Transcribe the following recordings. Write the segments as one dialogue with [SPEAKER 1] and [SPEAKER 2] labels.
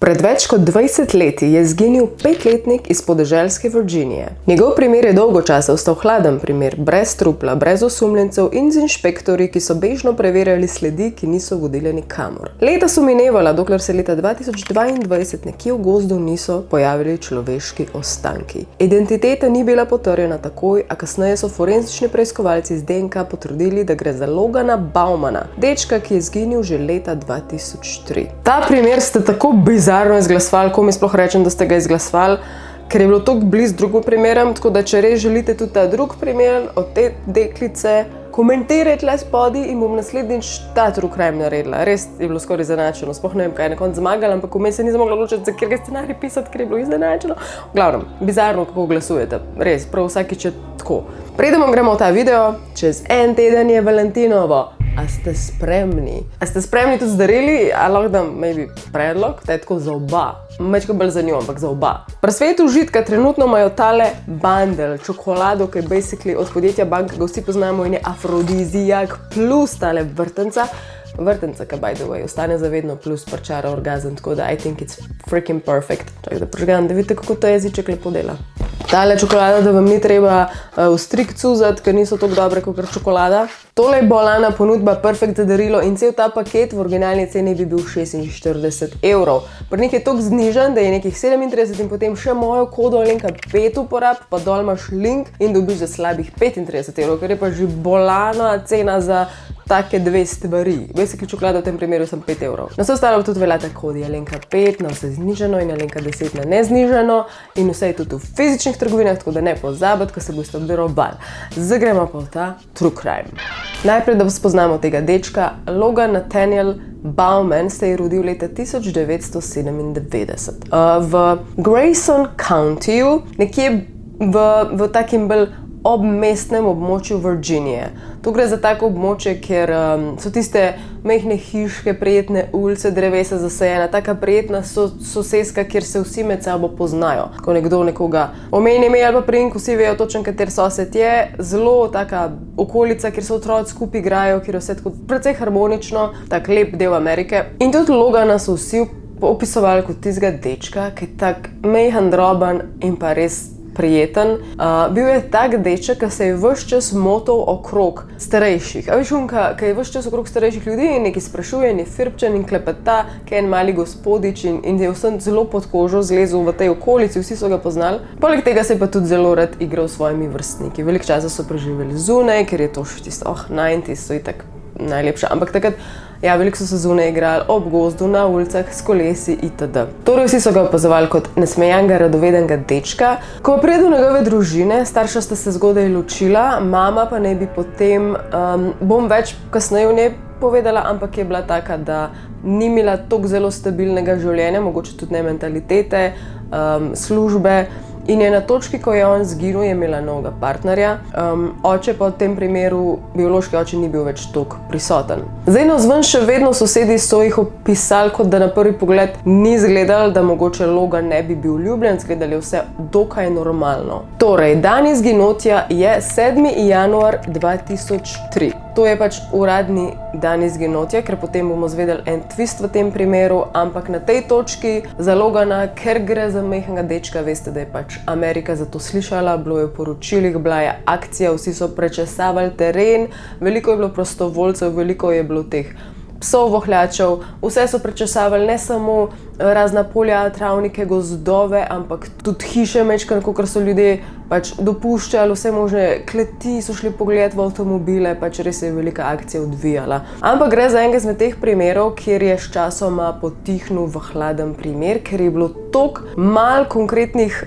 [SPEAKER 1] Pred več kot 20 leti je izginil 5-letnik iz podeželske Virginije. Njegov primer je dolgo časa ostal hladen primer, brez trupla, brez osumljencev in z inšpektorji, ki so bežno preverjali sledi, ki niso vodile nikamor. Leta so minevala, dokler se leta 2022 nekje v gozdu niso pojavili človeški ostanki. Identiteta ni bila potrjena takoj, a kasneje so forenzični preiskovalci z DNK potrdili, da gre za Logana Bowmana, dečka, ki je izginil že leta 2003. Ta primer ste tako bizarno izglasovali, ko mi sploh rečem, da ste ga izglasovali, ker je bilo toliko blizu drugim primerom, tako da če res želite tudi ta drug primer od te deklice, komentirajte le spodaj in bom naslednjič ta true crime naredila. Res je bilo skoraj izenačeno, sploh ne vem, kaj je na koncu zmagala, ampak vmes se nisem mogla odločiti, za katerega scenarij pisati, ker je bilo izenačeno. V glavnem, bizarno, kako glasujete. Res, prav vsakič je tako. Preden gremo v ta video, čez en teden je Valentinovo. A ste spremni? A ste spremni tudi z darili? A lahko dam maybe predlog? To je tako za oba. Mečko bolj za njo, ampak za oba. Pri svetu užitka trenutno imajo tale bundle, čokolado, ki je basically od podjetja Bank, ki ga vsi poznamo in je afrodizijak, plus tale vrtenca, ki by the way ostane zavedno, plus parčara orgazem, tako da I think it's freaking perfect. Čakaj, da prežgam, da vidite, kako to jeziček lepo dela. Tale čokolada, da vam ni treba v strik cuzati, ker niso tako dobre kot čokolada. Tole je bolana ponudba, perfekt za darilo in cel ta paket v originalni ceni bi bil 46 evrov. Pri njih je toliko znižan, da je nekih 37 in potem še mojo kodo Alenka 5 uporab, pa dol imaš link in dobiš za slabih 35 evrov, ker je pa že bolana cena za take dve stvari. Basically čokolada v tem primeru sem 5 evrov. Na vse ostalo tudi velja ta kodi Alenka 5 na vse znižano in Alenka 10 na neznižano in vse je tudi v fizičnih trgovinah, tako da ne pozabiti, ko se boste obdarovali. Zdaj gremo pa v ta true crime. Najprej, da spoznamo tega dečka, Logan Nathaniel Bowman se je rodil leta 1997. V Grayson Countyju, nekje v takim bolj obmestnem območju Virginije. Tu gre za tako območje, kjer so tiste majhne hiške, prijetne ulice, drevesa zasajena, taka prijetna soseska, kjer se vsi med sabo poznajo. Ko nekdo nekoga omeni ime ali pa priimek, vsi vejo točno, kater sosed je. Zelo taka okolica, kjer se otroci skupaj igrajo, kjer je vse tako precej harmonično, tak lep del Amerike. In tudi Logana so vsi opisovali kot tistega dečka, ki je tak majhen, droben in pa res prijeten. Bil je tak deček, ki se je ves čas motal okrog starejših. A veš, ki je ves čas okrog starejših ljudi in nekaj sprašuje, in je firpčen in klepeta, ki je en mali gospodič in je vsem zelo pod kožo zlezel v tej okolici, vsi so ga poznali. Poleg tega se je pa tudi zelo rad igral s svojimi vrstniki. Veliko časa so preživeli zunaj, ker je to še tisto, 90s so itak najlepša, ampak takrat ja, veliko so se zunaj igrali, ob gozdu, na ulicah, s kolesi itd. Torej vsi so ga opazovali kot nasmejanega, radovedenega dečka. Ko pride do njegove družine, starša sta se zgodaj ločila, mama pa naj bi potem, bom več kasneje o njej povedala, ampak je bila taka, da ni imela toliko zelo stabilnega življenja, mogoče tudi ne mentalitete, službe. In je na točki, ko je on zginil, je imela novega partnerja. Oče pa v tem primeru, biološki oče, ni bil več toliko prisoten. Zdaj navzven še vedno sosedi so jih opisali, kot da na prvi pogled ni izgledalo, da mogoče Logan ne bi bil ljubljen, izgledali vse dokaj normalno. Torej, dan izginotja je 7. januar 2003. To je pač uradni dan izginotja, ker potem bomo zvedeli en twist v tem primeru, ampak na tej točki za Logana, ker gre za majhnega dečka, veste, da je pač Amerika za to slišala, bilo je v poročilih, bila je akcija, vsi so prečesavali teren, veliko je bilo prostovoljcev, veliko je bilo teh psov, vohljačev, vse so prečesavali, ne samo razna polja, travnike, gozdove, ampak tudi hiše mečkano, kakor so ljudje pač dopuščali, vse možne kleti so šli pogledati v avtomobile, pač res je velika akcija odvijala. Ampak gre za enega izmed teh primerov, kjer je sčasoma potihnil v hladen primer, ker je bilo toliko malo konkretnih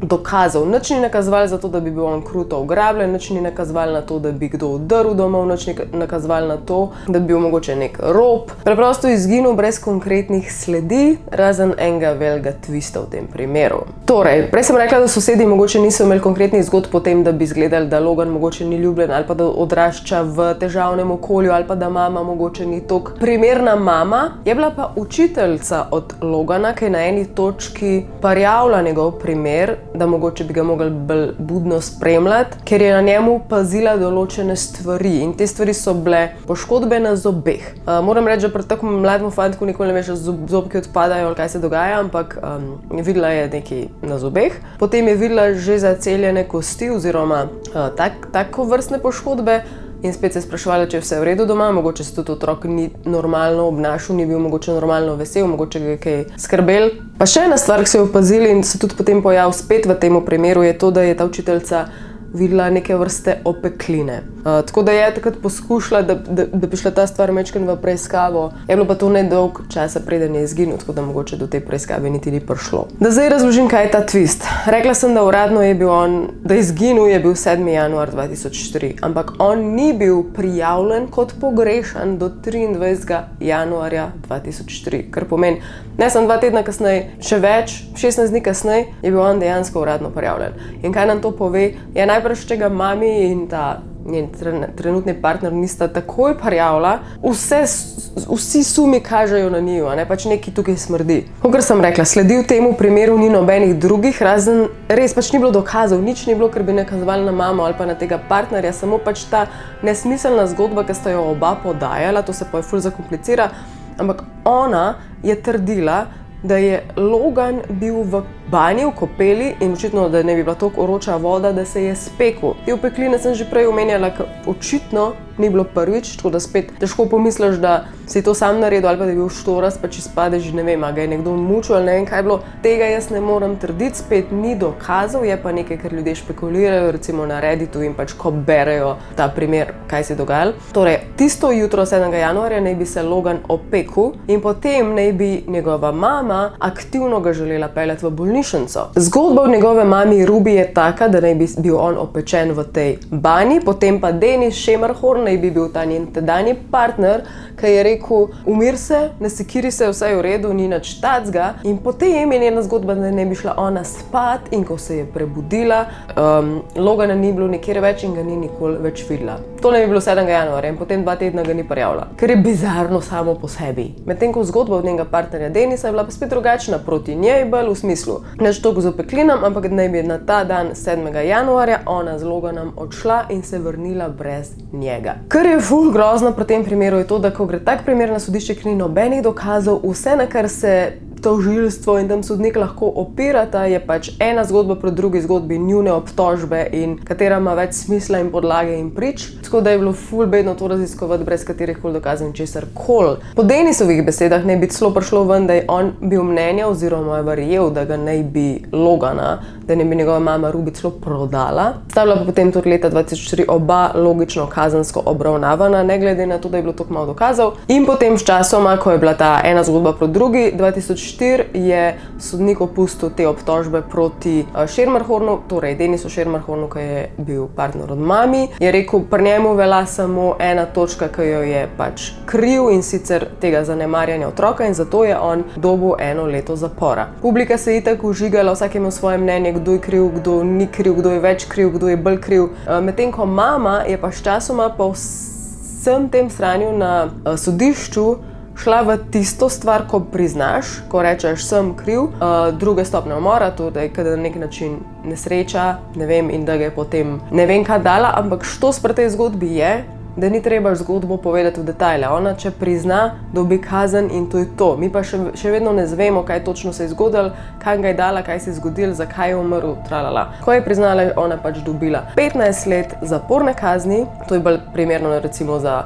[SPEAKER 1] dokazov. Nič ni nakazovalo za to, da bi bil on kruto ugrabljen, nič ni nakazovalo na to, da bi kdo vdrl domov, nič ni nakazovalo na to, da bi bil mogoče nek rop. Preprosto izginil brez konkretnih sledi, razen enega velikega twista v tem primeru. Torej, prej sem rekla, da sosedi mogoče niso imeli konkretnih zgodb po tem, da bi izgledali, da Logan mogoče ni ljubljen ali pa da odrašča v težavnem okolju ali pa da mama mogoče ni toliko primerna mama. Je bila pa učiteljica od Logana, ki je na eni točki parjavila njegov primer, da mogoče bi ga mogli bolj budno spremljati, ker je na njemu pazila določene stvari in te stvari so bile poškodbe na zobeh. Moram reči, da pri tako mlademu fantku nikoli ne veš, da zobki odpadajo padajo ali kaj se dogaja, ampak videla je nekaj na zobeh. Potem je videla že zaceljene kosti oziroma tako vrstne poškodbe. In spet se je spraševala, če je vse v redu doma, mogoče se tudi otrok ni normalno obnašal, ni bil mogoče normalno vesel, mogoče ga je kaj skrbel. Pa še ena stvar, ki so jo opazili in se tudi potem pojavil spet v tem primeru, je to, da je ta učiteljica videla neke vrste opekline. Tako da je takrat poskušala, da bi šla ta stvar majčkeno v preiskavo. Je bilo pa to nedolgo časa, preden je izginil, tako da mogoče do te preiskave niti ni prišlo. Da zdaj razložim, kaj je ta twist. Rekla sem, da uradno je bil da je izginil, je bil 7. januar 2004, ampak on ni bil prijavljen kot pogrešan do 23. januarja 2004, kar pomeni, ne samo 2 tedna kasneje, še več, 16 dni kasneje je bil on dejansko uradno prijavljen. In kaj nam to pove? Je najbrž, če ga mami in ta njen trenutni partner nista takoj prijavila, vsi sumi kažejo na njiju, pač nekaj tukaj smrdi. Kakor sem rekla, sledi v temu primeru ni nobenih drugih, razen res pač ni bilo dokazov, nič ni bilo, ker bi nakazovali na mamo ali pa na tega partnerja, samo pač ta nesmiselna zgodba, ki sta jo oba podajala, to se pa je ful zakomplicira, ampak ona je trdila, da je Logan bil v banji, v kopeli in očitno, da ne bi bila toliko vroča voda, da se je spekel. Te opekline sem že prej omenjala, ker očitno ni bilo prvič, tako da spet težko pomisliš, da si to sam naredil ali pa da je bil štoras, pa če spadeš, ne vem, a ga je nekdo mučil ali ne vem kaj bilo. Tega jaz ne morem trditi, spet ni dokazov, je pa nekaj, kar ljudje špekulirajo, recimo na Redditu in pač ko berejo ta primer, kaj se je dogajalo. Torej, tisto jutro 7. januarja naj bi se Logan opekel in potem naj bi njegova mama aktivno ga želela peljati v bolnišnico. Zgodba od njegove mami Ruby je taka, da naj bi bil on opečen v tej banji, potem pa Dennis Schemerhorn naj bi bil ta njen tedanji partner, ki je rekel, umir se, ne sekiri se, vse je v redu, ni nič tacga. In potem je njena zgodba, da naj bi šla ona spat in ko se je prebudila, Logana ni bilo nikjer več in ga ni nikoli več videla. To naj bi bilo 7. januarja in potem 2 tedna ga ni prijavila, kar je bizarno samo po sebi. Medtem ko zgodba od njenega partnerja Dennisa je bila pa spet drugačna proti njej, bolj v smislu neč toliko z opeklinam, ampak naj bi na ta dan 7. januarja ona z Loganom odšla in se vrnila brez njega. Kar je ful grozno pri tem primeru je to, da ko gre tak primer na sodišče, ker ni nobenih dokazov, vse na kar se tožilstvo in tam sodnik lahko opirata, je pač ena zgodba proti drugi zgodbi, njune obtožbe in katera ima več smisla in podlage in prič. Tako da je bilo ful bedno to raziskovati brez katerihkoli dokazov in česar koli. Po Dennisovih besedah naj bi celo prišlo ven, da je on bil mnenja oziroma je verjel, da ga naj bi Logana, da naj bi njegova mama Ruby celo prodala. Sta bila pa potem tudi leta 2004 oba logično kazensko obravnavana, ne glede na to, da je bilo toliko malo dokazov. In potem s časoma, ko je bila ta ena zgodba proti drugi, 2004 je sodnik opustil te obtožbe proti Schemerhornu, torej Dennisu Schemerhornu, ki je bil partner od mami. Je rekel, pri njemu velja samo ena točka, ki jo je pač kriv in sicer tega zanemarjanja otroka in zato je on dobil 1 leto zapora. Publika se je itak užigala, vsak je imel svoje mnenje, kdo je kriv, kdo ni kriv, kdo je več kriv, kdo je bolj kriv. Medtem ko mama je pa sčasoma po vsem tem sranju na sodišču šla v tisto stvar, ko priznaš, ko rečeš, sem kriv, druge stopnje umora, to da je na nek način nesreča, ne vem, in da ga je potem ne vem kaj dala, ampak štos pri tej zgodbi je, da ni treba zgodbo povedati v detajle. Ona, če prizna, dobi kazen in to je to. Mi pa še vedno ne zvemo, kaj točno se je zgodilo, kaj ga je dala, kaj se je zgodilo, zakaj je umrl, tralala. Ko je priznala, je ona pač dobila 15 let zaporne kazni, to je bolj primerno recimo za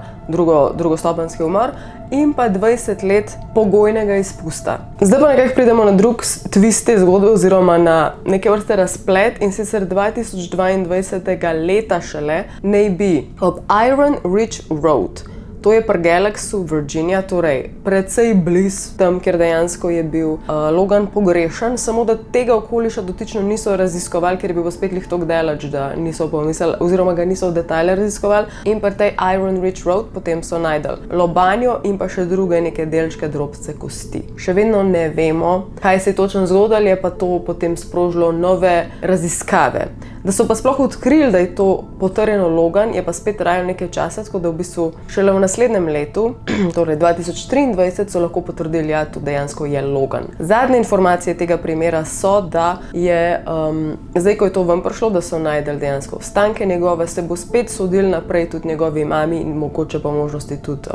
[SPEAKER 1] drugostopenjski umor, in pa 20 let pogojnega izpusta. Zdaj pa nekako pridemo na drug twist te zgodbe oziroma na neke vrste razplet in sicer 2022. Leta šele naj bi ob Iron Ridge Road, to je pri Galaxu, Virginia, torej precej blizu tam, kjer dejansko je bil Logan pogrešan, samo da tega okoliša dotično niso raziskovali, ker je bil spet toliko daleč, da niso pomislili, oziroma ga niso v detajle raziskovali. In pri tej Iron Ridge Road potem so najdeli lobanjo in pa še druge neke delčke drobce kosti. Še vedno ne vemo, kaj se je točno zgodilo, je pa to potem sprožilo nove raziskave. Da so pa sploh odkrili, da je to potrjeno Logan, je pa spet trajalo nekaj časa, tako da v bistvu šele v naslednjem letu, torej 2023, so lahko potrdili, ja, to dejansko je Logan. Zadnje informacije tega primera so, da je, zdaj, ko je to ven prišlo, da so najdeli dejansko ostanke njegove, se bo spet sodil naprej tudi njegovi mami in mogoče pa možnosti tudi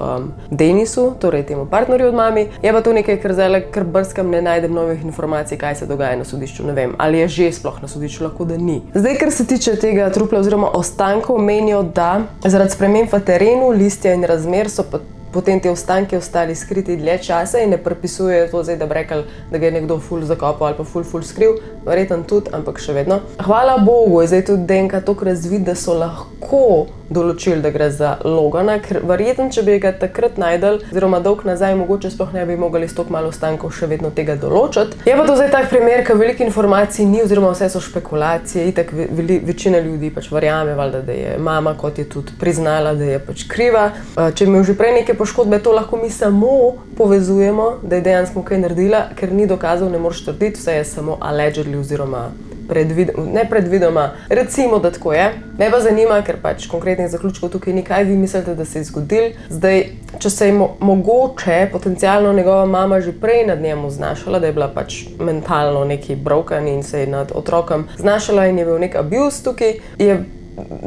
[SPEAKER 1] Denisu, torej temu partnerju od mami. Je pa to nekaj, ker zdaj kar brskam, ne najdem novih informacij, kaj se dogaja na sodišču, ne vem, ali je že sploh na sodišču, lahko da ni. Zdaj, kar se tiče tega trupla oziroma ostankov, menijo, da zaradi sprememb v terenu, listja in razmer so potem te ostanki ostali skriti dlje časa in ne pripisujejo to zdaj, da bi rekli, da ga je nekdo ful zakopal ali pa ful skril, verjetno tudi, ampak še vedno. Hvala Bogu je zdaj tudi DNK toliko razvit, da so lahko določili, da gre za Logana, ker verjetno, če bi ga takrat najdel, oziroma dolg nazaj, mogoče sploh ne bi mogli s toliko malo ostankov še vedno tega določiti. Je pa to zdaj tak primer, ker veliko informacij ni, oziroma vse so špekulacije, itak večina ljudi pač verjame, valjda, da je mama, kot je tudi priznala, da je pač kriva. Če imel že prej neke poškodbe, to lahko mi samo povezujemo, da je dejansko kaj naredila, ker ni dokazov, ne moreš trditi, vse je samo allegedly oziroma ne predvidoma, recimo, da tako je. Me pa zanima, ker pač konkretnih zaključkov tukaj ni, kaj vi mislite, da se je zgodil. Zdaj, če se je mogoče potencialno njegova mama že prej nad njemu znašala, da je bila pač mentalno neki broken in se je nad otrokom znašala in je bil nek abuse tukaj, je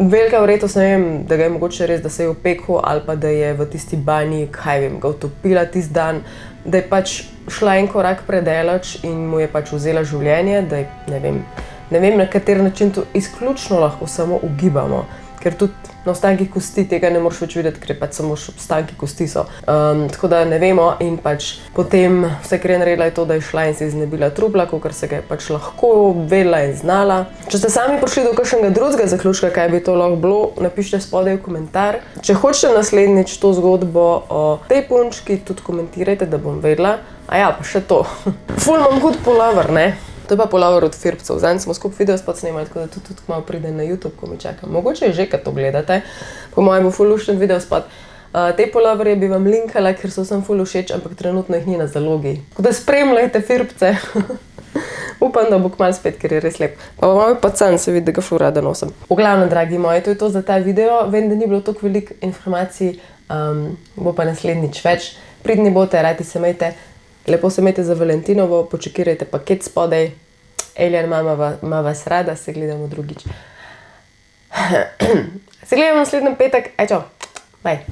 [SPEAKER 1] velika verjetnost, ne vem, da ga je mogoče res, da se je opekel ali pa da je v tisti banji, kaj vem, ga utopila tisti dan, da je pač šla en korak predaleč in mu je pač vzela življenje, da je, ne vem, na kateri način to izključno lahko samo ugibamo, ker tudi na ostankih kosti tega ne moreš več videti, ker pač samo ostanki kosti so. Tako da ne vemo in pač potem vse, kar je naredila, je to, da je šla in se znebila trupla, kakor se ga je pač lahko vedela in znala. Če ste sami prišli do kakšnega drugega zaključka, kaj bi to lahko bilo, napišite spodaj v komentar. Če hočete naslednjič to zgodbo o tej punčki, tudi komentirajte, da bom vedela. A ja, pa še to. Ful imam hud polover, ne? To je pa polover od Firbcev. Zdaj smo skupaj videospot snemali, tako da tudi malo pride na YouTube, ko mi čakam. Mogoče je že, kad to gledate. Po mojem bo ful lušten videospot. Te poloverje bi vam linkala, ker so vsem ful všeč, ampak trenutno jih ni na zalogi. Tako da spremljajte Firbce. Upam, da bo kmalu spet, ker je res lep. Pa malo pacan se vidi, da ga ful rada nosim. V glavnem, dragi moji, to je to za ta video. Vem, da ni bilo toliko veliko informacij, bo pa naslednjič več. Pridni bote, radi se imejte. Lepo se imejte za Valentinovo, počekirajte paket spodaj. Alien ima vas rada, se gledamo drugič. Se gledamo naslednji petek. Čau, bye.